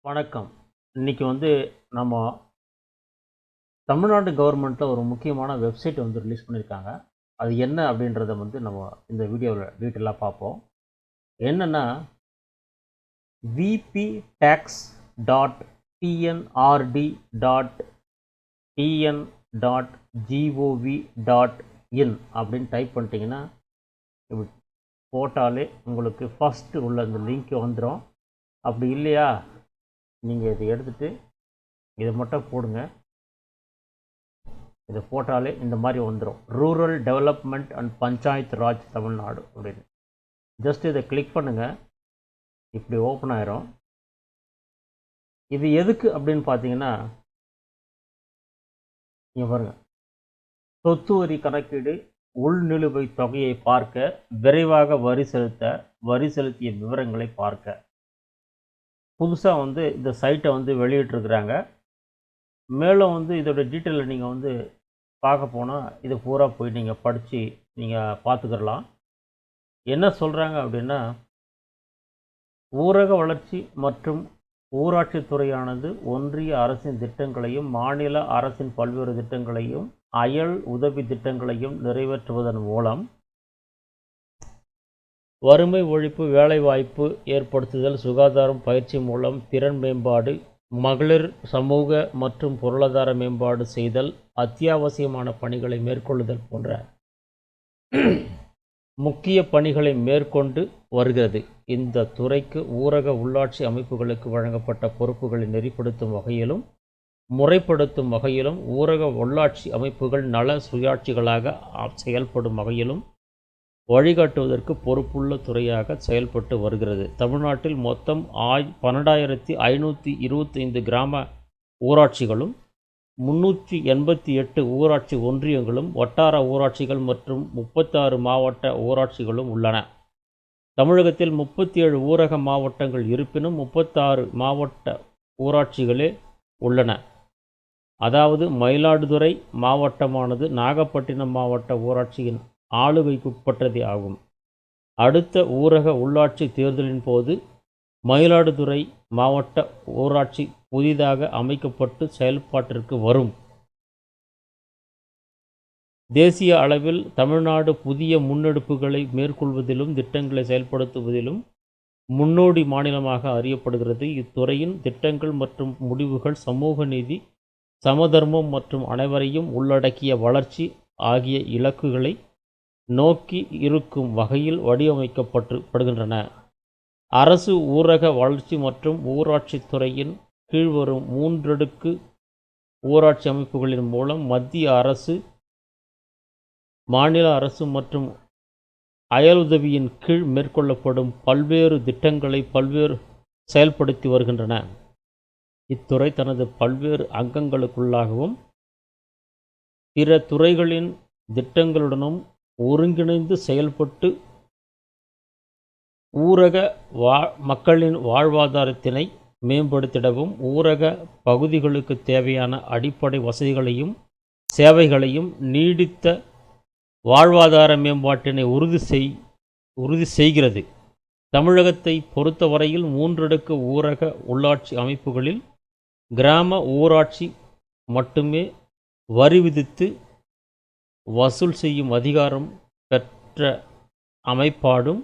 வணக்கம். இன்றைக்கி நம்ம தமிழ்நாடு கவர்மெண்ட்டில் ஒரு முக்கியமான வெப்சைட் ரிலீஸ் பண்ணியிருக்காங்க. அது என்ன அப்படின்றத நம்ம இந்த வீடியோவில் டீட்டெயிலாக பார்ப்போம். என்னென்னா vptax.pnrd.tn.gov.in அப்படின்னு டைப் பண்ணிட்டீங்கன்னா இப்படி போட்டாலே உங்களுக்கு ஃபஸ்ட்டு உள்ள இந்த லிங்க் வந்துடும். அப்படி இல்லையா, நீங்கள் இதை எடுத்துகிட்டு இதை மட்டும் போடுங்க. இதை போட்டாலே இந்த மாதிரி வந்துடும், rural development and panchayat Raj Tamil Nadu அப்படின்னு. ஜஸ்ட் இதை கிளிக் பண்ணுங்கள், இப்படி ஓப்பன் ஆயிரும். இது எதுக்கு அப்படின்னு பார்த்தீங்கன்னா, இங்கே பாருங்கள், சொத்து வரி கணக்கீடு உள்நிலுவை தொகையை பார்க்க, விரைவாக வரி செலுத்திய விவரங்களை பார்க்க புதுசாக இந்த சைட்டை வெளியிட்டிருக்கிறாங்க. மேலும் இதோட டீட்டெயிலை நீங்கள் பார்க்க போனால் இது பூரா போய் நீங்கள் படித்து நீங்கள் பார்த்துக்கிடலாம். என்ன சொல்கிறாங்க அப்படின்னா, ஊரக வளர்ச்சி மற்றும் ஊராட்சித்துறையானது ஒன்றிய அரசின் திட்டங்களையும் மாநில அரசின் பல்வேறு திட்டங்களையும் அயல் உதவி திட்டங்களையும் நிறைவேற்றுவதன் மூலம் வறுமை ஒழிப்பு, வேலைவாய்ப்பு ஏற்படுத்துதல், சுகாதாரம், பயிற்சி மூலம் திறன் மேம்பாடு, மகளிர் சமூக மற்றும் பொருளாதார மேம்பாடு செய்தல், அத்தியாவசியமான பணிகளை மேற்கொள்ளுதல் போன்ற முக்கிய பணிகளை மேற்கொண்டு வருகிறது. இந்த துறைக்கு ஊரக உள்ளாட்சி அமைப்புகளுக்கு வழங்கப்பட்ட பொறுப்புகளை நெறிப்படுத்தும் வகையிலும் முறைப்படுத்தும் வகையிலும் ஊரக உள்ளாட்சி அமைப்புகள் நல சுயாட்சிகளாக செயல்படும் வகையிலும் வழிகாட்டுவதற்கு பொறுப்புள்ள துறையாக செயல்பட்டு வருகிறது. தமிழ்நாட்டில் மொத்தம் 12,525 கிராம ஊராட்சிகளும் 388 ஊராட்சி ஒன்றியங்களும் வட்டார ஊராட்சிகள் மற்றும் 36 மாவட்ட ஊராட்சிகளும் உள்ளன. தமிழகத்தில் 37 ஊரக மாவட்டங்கள் இருப்பினும் 36 மாவட்ட ஊராட்சிகளே உள்ளன. அதாவது மயிலாடுதுறை மாவட்டமானது நாகப்பட்டினம் மாவட்ட ஊராட்சியின் ஆளுகைக்குட்பட்டதே ஆகும். அடுத்த ஊரக உள்ளாட்சி தேர்தலின் போது மயிலாடுதுறை மாவட்ட ஊராட்சி புதிதாக அமைக்கப்பட்டு செயல்பாட்டிற்கு வரும். தேசிய அளவில் தமிழ்நாடு புதிய முன்னெடுப்புகளை மேற்கொள்வதிலும் திட்டங்களை செயல்படுத்துவதிலும் முன்னோடி மாநிலமாக அறியப்படுகிறது. இத்துறையின் திட்டங்கள் மற்றும் முடிவுகள் சமூக நீதி, சமதர்மம் மற்றும் அனைவரையும் உள்ளடக்கிய வளர்ச்சி ஆகிய இலக்குகளை நோக்கி இருக்கும் வகையில் வடிவமைக்கப்படுகின்றன. அரசு ஊரக வளர்ச்சி மற்றும் ஊராட்சி துறையின் கீழ்வரும் 3 அடுக்கு ஊராட்சி அமைப்புகளின் மூலம் மத்திய அரசு, மாநில அரசு மற்றும் அயலுதவியின் கீழ் மேற்கொள்ளப்படும் பல்வேறு திட்டங்களை செயல்படுத்தி வருகின்றன. இத்துறை தனது பல்வேறு அங்கங்களுக்குள்ளாகவும் பிற துறைகளின் திட்டங்களுடனும் ஒருங்கிணைந்து செயல்பட்டு ஊரக மக்களின் வாழ்வாதாரத்தினை மேம்படுத்திடவும் ஊரக பகுதிகளுக்கு தேவையான அடிப்படை வசதிகளையும் சேவைகளையும் நீடித்த வாழ்வாதார மேம்பாட்டினை உறுதி செய்கிறது. தமிழகத்தை பொறுத்தவரையில் 3 அடுக்கு ஊரக உள்ளாட்சி அமைப்புகளில் கிராம ஊராட்சி மட்டுமே வரி விதித்து வசூல் செய்யும் அதிகாரம் பெற்ற அமைப்பாடும்,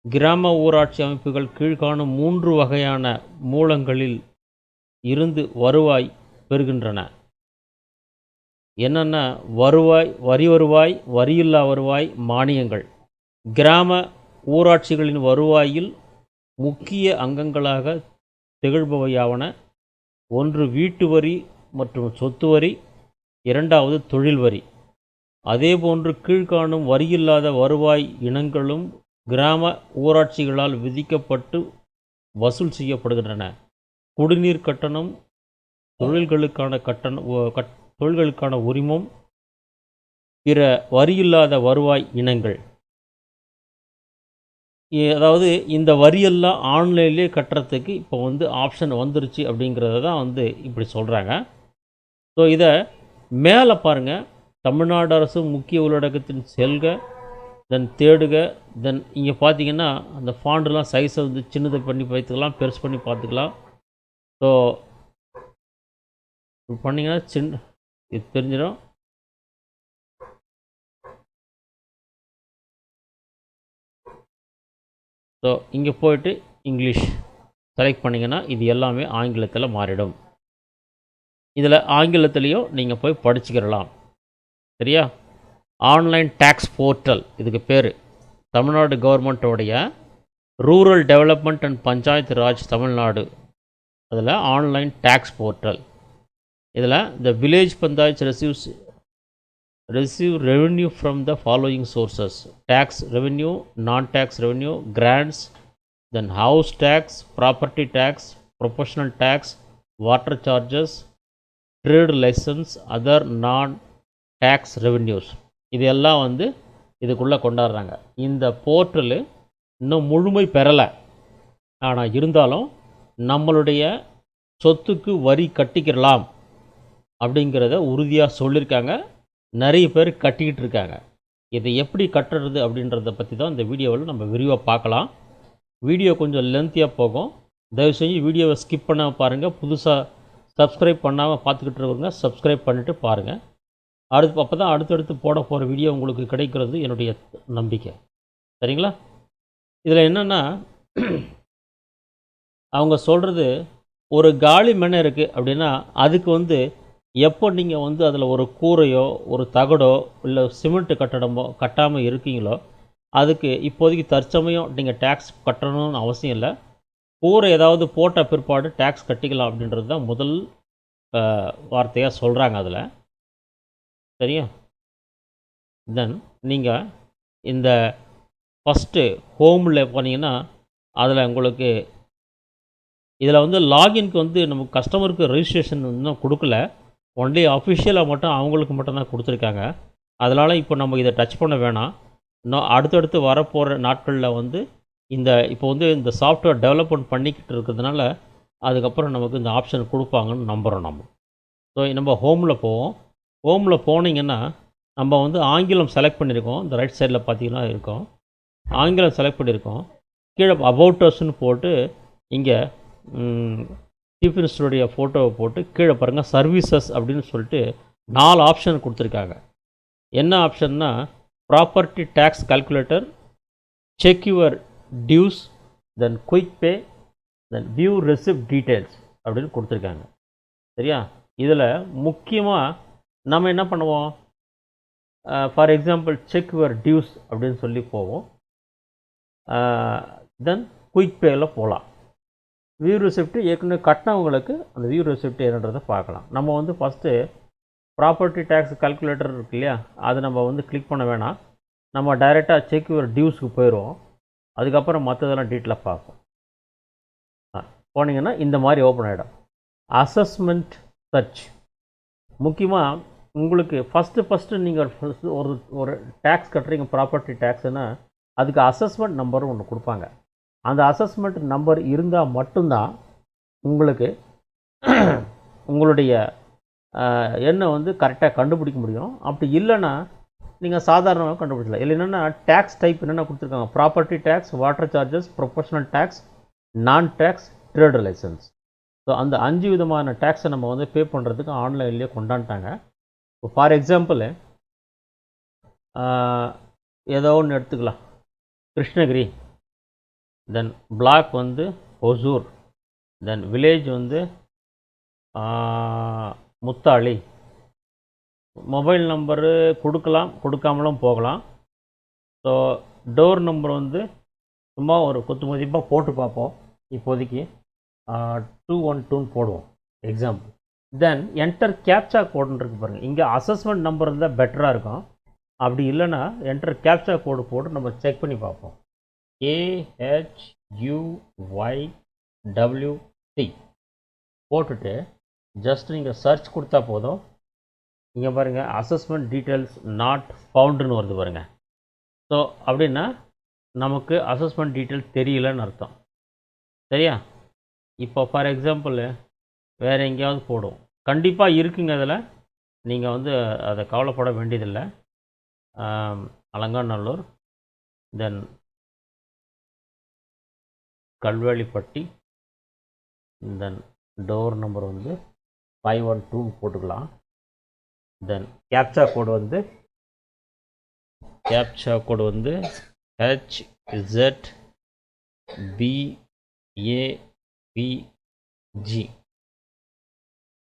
கிராம ஊராட்சி அமைப்புகள் கீழ்காணும் 3 வகையான மூலங்களில் இருந்து வருவாய் பெறுகின்றன. என்னென்ன வருவாய், வரியில்லா வருவாய், மானியங்கள். கிராம ஊராட்சிகளின் வருவாயில் முக்கிய அங்கங்களாக திகழ்பவையாவன: 1 வீட்டு வரி மற்றும் சொத்து வரி, 2வது தொழில் வரி. அதேபோன்று கீழ்காணும் வரியில்லாத வருவாய் இனங்களும் கிராம ஊராட்சிகளால் விதிக்கப்பட்டு வசூல் செய்யப்படுகின்றன: குடிநீர் கட்டணம், தொழில்களுக்கான உரிமம், பிற வரியில்லாத வருவாய் இனங்கள். அதாவது இந்த வரியெல்லாம் ஆன்லைன்லேயே கட்டுறதுக்கு இப்போ ஆப்ஷன் வந்துருச்சு அப்படிங்கிறத தான் இப்படி சொல்கிறாங்க. ஸோ இதை மேலே பாருங்கள், தமிழ்நாடு அரசு முக்கிய உள்ளடக்கத்தின் செல்க, தென் தேடுக, தென் இங்கே பார்த்தீங்கன்னா அந்த ஃபாண்ட்லாம் சைஸை வந்து சின்னதை பண்ணி பார்த்துக்கலாம், பெருசு பண்ணி பார்த்துக்கலாம். ஸோ பண்ணிங்கன்னா இது தெரிஞ்சிடும். ஸோ இங்கே போய்ட்டு இங்கிலீஷ் செலக்ட் பண்ணிங்கன்னா இது எல்லாமே ஆங்கிலத்தில் மாறிடும். இதில் ஆங்கிலத்துலேயும் நீங்கள் போய் படிச்சுக்கிடலாம். சரியா? ஆன்லைன் டேக்ஸ் போர்ட்டல் இதுக்கு பேர். தமிழ்நாடு கவர்மெண்ட்டோடைய rural development and panchayat Raj Tamil Nadu, அதில் ஆன்லைன் டேக்ஸ் போர்ட்டல். இதில் the village panchayat receive revenue from the following sources: tax revenue, non-tax revenue, grants, then house tax, property tax, proportional tax, water charges, trade license, other non-tax revenues. இது எல்லாம் வந்து இதுக்குள்ளே கொண்டாடுறாங்க. இந்த portal இன்னும் முழுமை பெறலை, ஆனால் இருந்தாலும் நம்மளுடைய சொத்துக்கு வரி கட்டிக்கிறலாம் அப்படிங்கிறத உறுதியாக சொல்லியிருக்காங்க. நிறைய பேர் கட்டிக்கிட்டு இருக்காங்க. இதை எப்படி கட்டுறது அப்படின்றத பற்றி தான் இந்த வீடியோவில் நம்ம விரிவாக பார்க்கலாம். வீடியோ கொஞ்சம் லென்த்தியாக போகும். தயவு செஞ்சு வீடியோவை ஸ்கிப் பண்ணாமல் பாருங்கள். புதுசாக சப்ஸ்கிரைப் பண்ணாமல் பார்த்துக்கிட்டு இருக்கவங்க சப்ஸ்கிரைப் பண்ணிவிட்டு பாருங்கள். அப்போ தான் அடுத்தடுத்து போட போகிற வீடியோ உங்களுக்கு கிடைக்கிறது என்னுடைய நம்பிக்கை. சரிங்களா? இதில் என்னென்னா, அவங்க சொல்கிறது, ஒரு காலி மனை இருக்குது அப்படின்னா அதுக்கு வந்து எப்போ நீங்கள் வந்து அதில் ஒரு கூரையோ ஒரு தகடோ இல்லை சிமெண்ட்டு கட்டடமோ கட்டாமல் இருக்கீங்களோ அதுக்கு இப்போதைக்கு தற்சமயம் நீங்கள் டேக்ஸ் கட்டணும்னு அவசியம் இல்லை. கூரை ஏதாவது போட்ட பிற்பாடு டேக்ஸ் கட்டிக்கலாம் அப்படின்றது தான் முதல் வார்த்தையாக சொல்கிறாங்க அதில். சரியா? தென் நீங்கள் இந்த ஃபஸ்ட்டு ஹோமில் போனீங்கன்னா அதில் உங்களுக்கு இதில் வந்து லாகின்க்கு வந்து நமக்கு கஸ்டமருக்கு ரெஜிஸ்ட்ரேஷன் இன்னும் கொடுக்கல. ஒன்லி அஃபிஷியலாக மட்டும் அவங்களுக்கு மட்டும்தான் கொடுத்துருக்காங்க. அதனால் இப்போ நம்ம இதை டச் பண்ண வேணாம். இன்னும் அடுத்தடுத்து வரப்போகிற நாட்களில் வந்து இப்போ வந்து இந்த சாஃப்ட்வேர் டெவலப்மெண்ட் பண்ணிக்கிட்டு இருக்கிறதுனால அதுக்கப்புறம் நமக்கு இந்த ஆப்ஷன் கொடுப்பாங்கன்னு நம்புகிறோம் நம்ம. ஸோ நம்ம ஹோமில் போவோம். ஹோமில் போனீங்கன்னா நம்ம வந்து ஆங்கிலம் செலக்ட் பண்ணியிருக்கோம். இந்த ரைட் சைடில் பார்த்தீங்கன்னா இருக்கும், ஆங்கிலம் செலக்ட் பண்ணியிருக்கோம். கீழே அபவுட் அஸ்ன்னு போட்டு இங்கே சீஃப் மினிஸ்டருடைய ஃபோட்டோவை போட்டு கீழே பாருங்கள் சர்வீசஸ் அப்படின்னு சொல்லிட்டு 4 ஆப்ஷன் கொடுத்துருக்காங்க. என்ன ஆப்ஷன்னா, property tax calculator, check your dues, then quick pay, then view receipt details அப்படின்னு கொடுத்துருக்காங்க. சரியா? இதில் முக்கியமாக நம்ம என்ன பண்ணுவோம், for example check your dues அப்படின்னு சொல்லி போவோம். தென் குயிக் பேயில் போகலாம். வியூ ரெசிப்ட் ஏற்கனவே கட்டினவங்களுக்கு அந்த வியூ ரெசிப்ட் என்னன்றதை பார்க்கலாம். நம்ம வந்து ஃபஸ்ட்டு ப்ராப்பர்ட்டி டேக்ஸ் கால்குலேட்டர் இருக்கு இல்லையா, அதை நம்ம வந்து கிளிக் பண்ண வேணாம். நம்ம டைரெக்டாக செக் யுவர் டியூஸ்க்கு போயிடுவோம். அதுக்கப்புறம் மற்றதெல்லாம் டீட்டெயிலாக பார்ப்போம். போனீங்கன்னா இந்த மாதிரி ஓப்பன் ஆகிடும். Assessment search. முக்கியமாக உங்களுக்கு ஃபஸ்ட்டு நீங்கள் ஒரு டேக்ஸ் கட்டுறீங்க, ப்ராப்பர்ட்டி டேக்ஸ்னால் அதுக்கு அசஸ்மெண்ட் நம்பரும் ஒன்று கொடுப்பாங்க. அந்த அசஸ்மெண்ட் நம்பர் இருந்தால் மட்டும்தான் உங்களுக்கு உங்களுடைய எண்ணை வந்து கரெக்டாக கண்டுபிடிக்க முடியும். அப்படி இல்லைன்னா நீங்கள் சாதாரணமாக கண்டுபிடிச்சலாம். இல்லை என்னென்னா டேக்ஸ் டைப் என்னென்ன கொடுத்துருக்காங்க, property tax, water charges, professional tax, non tax, trade licence. So அந்த 5 விதமான டேக்ஸை நம்ம வந்து பே பண்ணுறதுக்கு ஆன்லைன்லேயே கொண்டாந்துட்டாங்க. இப்போ ஃபார் எக்ஸாம்பிள் ஏதோ ஒன்று எடுத்துக்கலாம், கிருஷ்ணகிரி, தென் பிளாக் வந்து ஒசூர், தென் வில்லேஜ் வந்து முத்தாளி. மொபைல் நம்பரு கொடுக்கலாம், கொடுக்காமலும் போகலாம். ஸோ டோர் நம்பர் வந்து சும்மா ஒரு குத்து மதிப்பாக போட்டு பார்ப்போம். இப்போதைக்கு 212 போடுவோம் எக்ஸாம்பிள். தென் என்டர் கேப்சா கோடுன்னு இருக்குது பாருங்கள். இங்கே அசஸ்மெண்ட் நம்பர் இருந்தால் பெட்டராக இருக்கும். அப்படி இல்லைன்னா என்டர் கேப்சா கோடு போட்டு நம்ம செக் பண்ணி பார்ப்போம். AHUYWC போட்டுட்டு ஜஸ்ட் நீங்கள் சர்ச் கொடுத்தா போதும். இங்கே பாருங்கள், அசஸ்மெண்ட் டீட்டெயில்ஸ் நாட் ஃபவுண்டுன்னு வருது பாருங்கள். ஸோ அப்படின்னா நமக்கு அசஸ்மெண்ட் டீட்டெயில்ஸ் தெரியலன்னு அர்த்தம். சரியா? இப்போ ஃபார் எக்ஸாம்பிள் வேறு எங்கேயாவது போடுவோம். கண்டிப்பாக இருக்குங்க அதில். நீங்கள் வந்து அதை கவலைப்பட வேண்டியதில்லை. அலங்காநல்லூர், தென் கல்வேலிப்பட்டி, தென் டோர் நம்பர் வந்து 512 போட்டுக்கலாம். தென் கேப்சா கோடு வந்து HZBAPG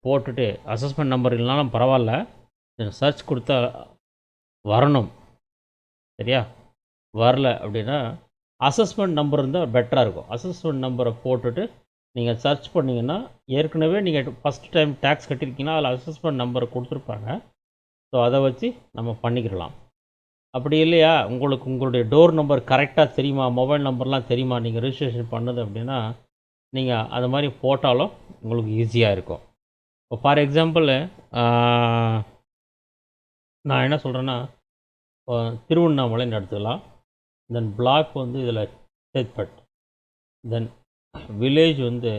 போட்டுட்டு அசஸ்மெண்ட் நம்பர் இல்லைனாலும் பரவாயில்ல, சர்ச் கொடுத்தா வரணும். சரியா? வரல அப்படின்னா அசஸ்மெண்ட் நம்பர் இருந்தால் பெட்டராக இருக்கும். அசஸ்மெண்ட் நம்பரை போட்டுட்டு நீங்கள் சர்ச் பண்ணிங்கன்னா ஏற்கனவே நீங்கள் ஃபஸ்ட் டைம் டேக்ஸ் கட்டியிருக்கீங்கன்னா அதில் அசஸ்மெண்ட் நம்பரை கொடுத்துருப்பாங்க. ஸோ அதை வச்சு நம்ம பண்ணிக்கிடலாம். அப்படி இல்லையா, உங்களுடைய டோர் நம்பர் கரெக்டாக தெரியுமா, மொபைல் நம்பர்லாம் தெரியுமா நீங்கள் ரிஜிஸ்ட்ரேஷன் பண்ணது அப்படின்னா நீங்கள் அது மாதிரி போட்டாலும் உங்களுக்கு ஈஸியாக இருக்கும். இப்போ ஃபார் எக்ஸாம்பிள் நான் என்ன சொல்கிறேன்னா, திருவண்ணாமலைன்னு எடுத்துக்கலாம். தென் பிளாக் வந்து இதில் சேத்பட், தென் வில்லேஜ் வந்து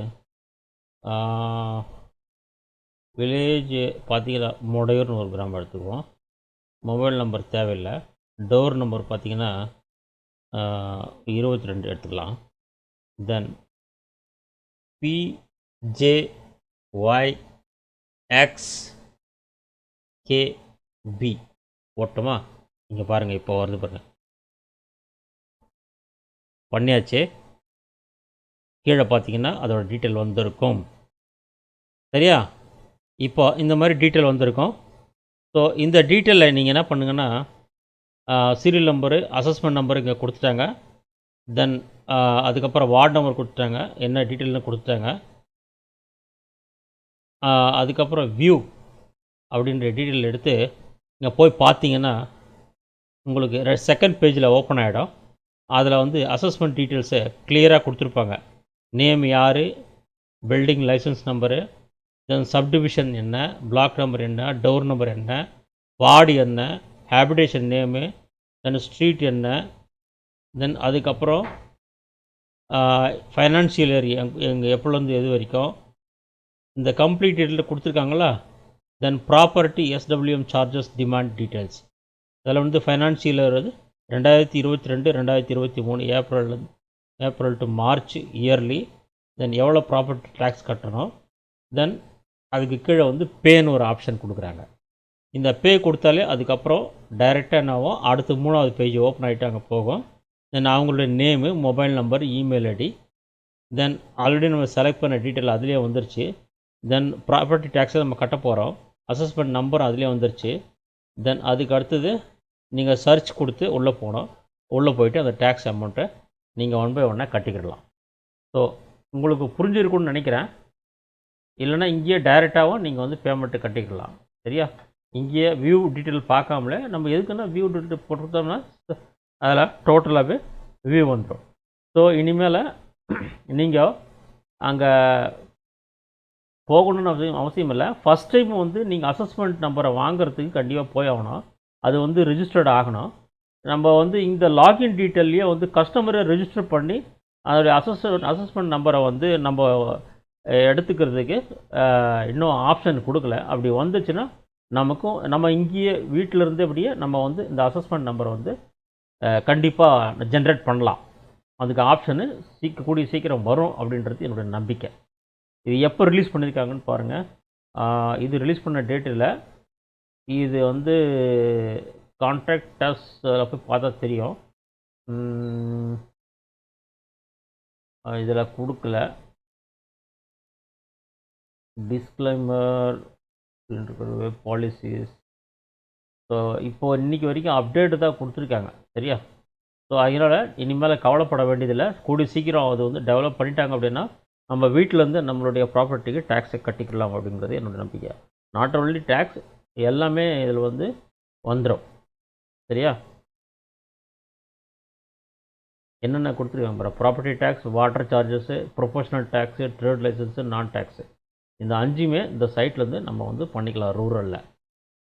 வில்லேஜ் பார்த்தீங்கன்னா முடையூர்னு ஒரு கிராமம் எடுத்துக்குவோம். மொபைல் நம்பர் தேவையில்லை. டோர் நம்பர் பார்த்தீங்கன்னா 22 எடுத்துக்கலாம். தென் PJYXKB போட்டோமா? இங்கே பாருங்கள், இப்போ வருது பாருங்கள், பண்ணியாச்சு. கீழே பார்த்தீங்கன்னா அதோட டீட்டெயில் வந்திருக்கும். சரியா? இப்போ இந்த மாதிரி டீட்டெயில் வந்திருக்கும். ஸோ இந்த டீட்டெயிலில் நீங்கள் என்ன பண்ணுங்கன்னா, சீரியல் நம்பரு, அசஸ்மெண்ட் நம்பர் இங்கே கொடுத்துட்டாங்க. தென் அதுக்கப்புறம் வார்டு நம்பர் கொடுத்துட்டாங்க, என்ன டீட்டெயில்னு கொடுத்துட்டாங்க. அதுக்கப்புறம் வியூ அப்படின்ற டீட்டெயில் எடுத்து இங்கே போய் பார்த்தீங்கன்னா உங்களுக்கு செகண்ட் பேஜில் ஓப்பன் ஆகிடும். அதில் வந்து அசஸ்மெண்ட் டீட்டெயில்ஸை கிளியராக கொடுத்துருப்பாங்க. நேம் யார், பில்டிங் லைசன்ஸ் நம்பரு, தென் சப்டிவிஷன் என்ன, பிளாக் நம்பர் என்ன, டோர் நம்பர் என்ன, வார்டு என்ன, ஹேபிடேஷன் நேமு, தென் ஸ்ட்ரீட் என்ன, தென் அதுக்கப்புறம் ஃபைனான்சியல் இயர் எங்கள் எப்போலேருந்து எது வரைக்கும், இந்த கம்ப்ளீட் டீட்டெயில் கொடுத்துருக்காங்களா. Then property SWM charges demand details. அதில் வந்து ஃபைனான்சியல் இயர் வந்து 2022 2023 April to March yearly. Then எவ்வளோ ப்ராப்பர்ட்டி டேக்ஸ் கட்டணும். தென் அதுக்கு கீழே வந்து பேன்னு ஒரு ஆப்ஷன் கொடுக்குறாங்க. இந்த பே கொடுத்தாலே அதுக்கப்புறம் டைரெக்டாக என்னாகும், அடுத்து 3வது பேஜ் ஓப்பன் ஆகிட்டு அங்கே போகும். தென் அவங்களுடைய name, mobile number, email ID, then already நம்ம செலக்ட் பண்ண டீட்டெயில் அதிலே வந்துருச்சு. தென் ப்ராப்பர்ட்டி டேக்ஸை நம்ம கட்ட போகிறோம், அசஸ்மெண்ட் நம்பர் அதிலே வந்துருச்சு. தென் அதுக்கு அடுத்தது நீங்கள் சர்ச் கொடுத்து உள்ளே போகணும். உள்ளே போயிட்டு அந்த டேக்ஸ் அமௌண்ட்டை நீங்கள் 1 by 1 கட்டிக்கிடலாம். ஸோ உங்களுக்கு புரிஞ்சிருக்குன்னு நினைக்கிறேன். இல்லைனா இங்கேயே டைரெக்டாகவும் நீங்கள் வந்து பேமெண்ட்டு கட்டிக்கலாம். சரியா? இங்கேயே வியூ டீட்டெயில் பார்க்காமலே நம்ம எதுக்குன்னா வியூ டீட்டெயில் போட்டுருந்தோம்னா அதில் டோட்டலாகவே வியூ வந்துடும். ஸோ இனிமேல் நீங்கள் அங்கே போகணுன்னு அவசியம் இல்லை. ஃபஸ்ட் டைம் வந்து நீங்கள் அசஸ்மெண்ட் நம்பரை வாங்குறதுக்கு கண்டிப்பாக போய் ஆகணும். அது வந்து ரிஜிஸ்டர்ட் ஆகணும். நம்ம வந்து இந்த லாகின் டீட்டெயிலையே வந்து கஸ்டமரை ரெஜிஸ்டர் பண்ணி அதோடைய அசஸ்மெண்ட் நம்பரை வந்து நம்ம எடுத்துக்கிறதுக்கு இன்னும் ஆப்ஷன் கொடுக்கல. அப்படி வந்துச்சுன்னா நம்ம இங்கேயே வீட்டிலருந்தே அப்படியே நம்ம வந்து இந்த அசஸ்மெண்ட் நம்பரை வந்து கண்டிப்பாக ஜென்ரேட் பண்ணலாம். அதுக்கு ஆப்ஷனு கூடிய சீக்கிரம் வரும் அப்படின்றது என்னுடைய நம்பிக்கை. இது எப்போ ரிலீஸ் பண்ணியிருக்காங்கன்னு பாருங்கள். இது ரிலீஸ் பண்ண டேட்டில் இது வந்து கான்ட்ராக்டர்ஸ் போய் பார்த்தா தெரியும். இதில் கொடுக்கல. Disclaimer web policies. ஸோ இப்போது இன்றைக்கி வரைக்கும் அப்டேட்டு தான் கொடுத்துருக்காங்க. சரியா? ஸோ அதனால் இனிமேல் கவலைப்பட வேண்டியதில்லை. கூடிய சீக்கிரம் அது வந்து டெவலப் பண்ணிட்டாங்க அப்படின்னா நம்ம வீட்டிலேருந்து நம்மளுடைய ப்ராப்பர்ட்டிக்கு டேக்ஸை கட்டிக்கலாம் அப்படிங்கிறது என்னோடய நம்பிக்கை. நாட் ஒன்லி டேக்ஸ், எல்லாமே இதில் வந்து வந்துடும். சரியா? என்னென்ன கொடுத்துருக்காங்க, property tax, water charges, professional tax, trade licence, non tax, இந்த 5மே இந்த சைட்லேருந்து நம்ம வந்து பண்ணிக்கலாம் ரூரலில்.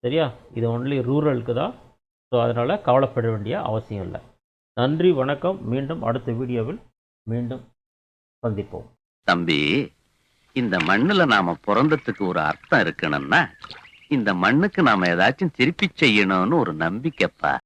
சரியா? இது ஒன்லி ரூரலுக்கு தான். ஸோ அதனால் கவலைப்பட வேண்டிய அவசியம் இல்லை. நன்றி, வணக்கம். மீண்டும் அடுத்த வீடியோவில் மீண்டும் சந்திப்போம். தம்பி, இந்த மண்ணில் நாம் பிறந்ததுக்கு ஒரு அர்த்தம் இருக்கணும்னா இந்த மண்ணுக்கு நாம ஏதாச்சும் திருப்பி செய்யணும்னு ஒரு நம்பிக்கைப்பா.